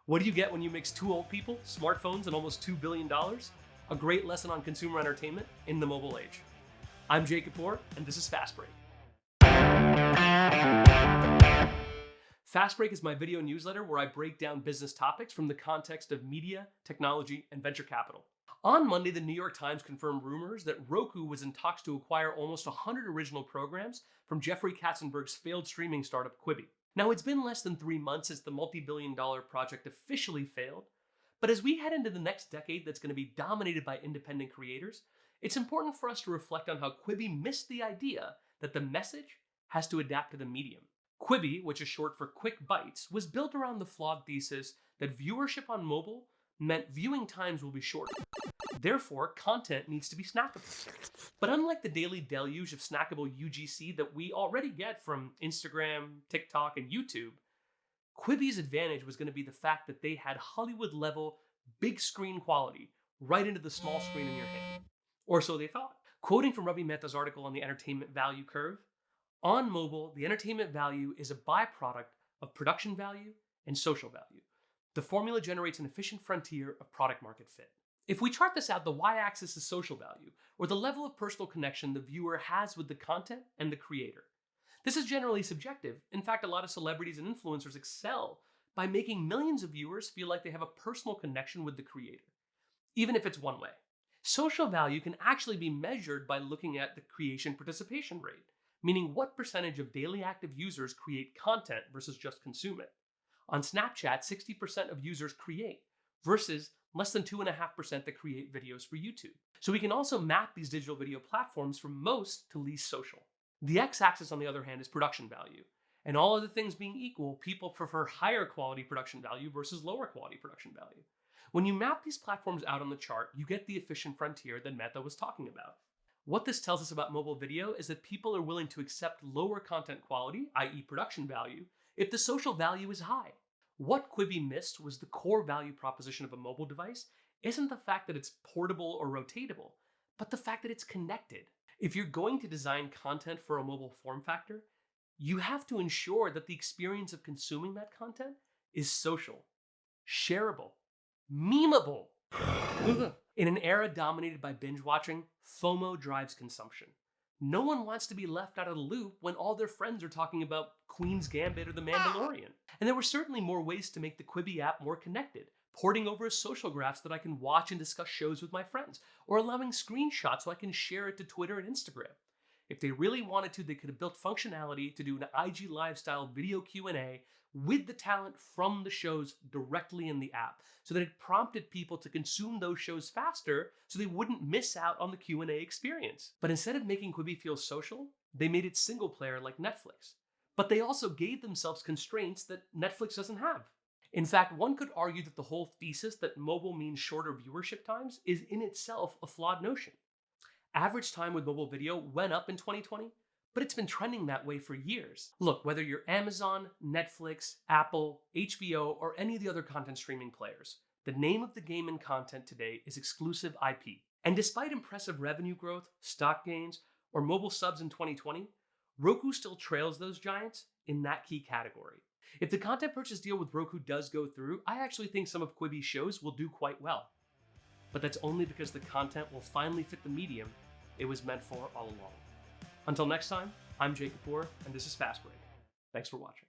What do you get when you mix two old people, smartphones, and almost $2 billion? A great lesson on consumer entertainment in the mobile age. I'm Kapoor, and this is FastBreak. FastBreak is my video newsletter where I break down business topics from the context of media, technology, and venture capital. On Monday, the New York Times confirmed rumors that Roku was in talks to acquire almost 100 original programs from Jeffrey Katzenberg's failed streaming startup Quibi. Now, it's been less than 3 months since the multi-billion-dollar project officially failed, but as we head into the next decade that's going to be dominated by independent creators, it's important for us to reflect on how Quibi missed the idea that the message has to adapt to the medium. Quibi, which is short for Quick Bites, was built around the flawed thesis that viewership on mobile meant viewing times will be shorter. Therefore, content needs to be snackable. But unlike the daily deluge of snackable UGC that we already get from Instagram, TikTok, and YouTube, Quibi's advantage was going to be the fact that they had Hollywood-level, big screen quality right into the small screen in your hand. Or so they thought. Quoting from Ravi Mehta's article on the entertainment value curve, on mobile, the entertainment value is a byproduct of production value and social value. The formula generates an efficient frontier of product market fit. If we chart this out, the y-axis is social value, or the level of personal connection the viewer has with the content and the creator. This is generally subjective. In fact, a lot of celebrities and influencers excel by making millions of viewers feel like they have a personal connection with the creator, even if it's one way. Social value can actually be measured by looking at the creation participation rate, meaning what percentage of daily active users create content versus just consume it. On Snapchat, 60% of users create versus less than 2.5% that create videos for YouTube. So we can also map these digital video platforms from most to least social. The x-axis, on the other hand, is production value. And all other things being equal, people prefer higher quality production value versus lower quality production value. When you map these platforms out on the chart, you get the efficient frontier that Mehta was talking about. What this tells us about mobile video is that people are willing to accept lower content quality, i.e. production value, if the social value is high. What Quibi missed was the core value proposition of a mobile device isn't the fact that it's portable or rotatable, but the fact that it's connected. If you're going to design content for a mobile form factor, you have to ensure that the experience of consuming that content is social, shareable, memeable. In an era dominated by binge watching, FOMO drives consumption. No one wants to be left out of the loop when all their friends are talking about Queen's Gambit or The Mandalorian. And there were certainly more ways to make the Quibi app more connected, porting over social graphs that I can watch and discuss shows with my friends, or allowing screenshots so I can share it to Twitter and Instagram. If they really wanted to, they could have built functionality to do an IG Live style video Q&A with the talent from the shows directly in the app, so that it prompted people to consume those shows faster so they wouldn't miss out on the Q&A experience. But instead of making Quibi feel social, they made it single player like Netflix. But they also gave themselves constraints that Netflix doesn't have. In fact, one could argue that the whole thesis that mobile means shorter viewership times is in itself a flawed notion. Average time with mobile video went up in 2020, but it's been trending that way for years. Look, whether you're Amazon, Netflix, Apple, HBO, or any of the other content streaming players, the name of the game in content today is exclusive IP. And despite impressive revenue growth, stock gains, or mobile subs in 2020, Roku still trails those giants in that key category. If the content purchase deal with Roku does go through, I actually think some of Quibi's shows will do quite well. But that's only because the content will finally fit the medium it was meant for all along. Until next time, I'm Kapoor, and this is FastBreak. Thanks for watching.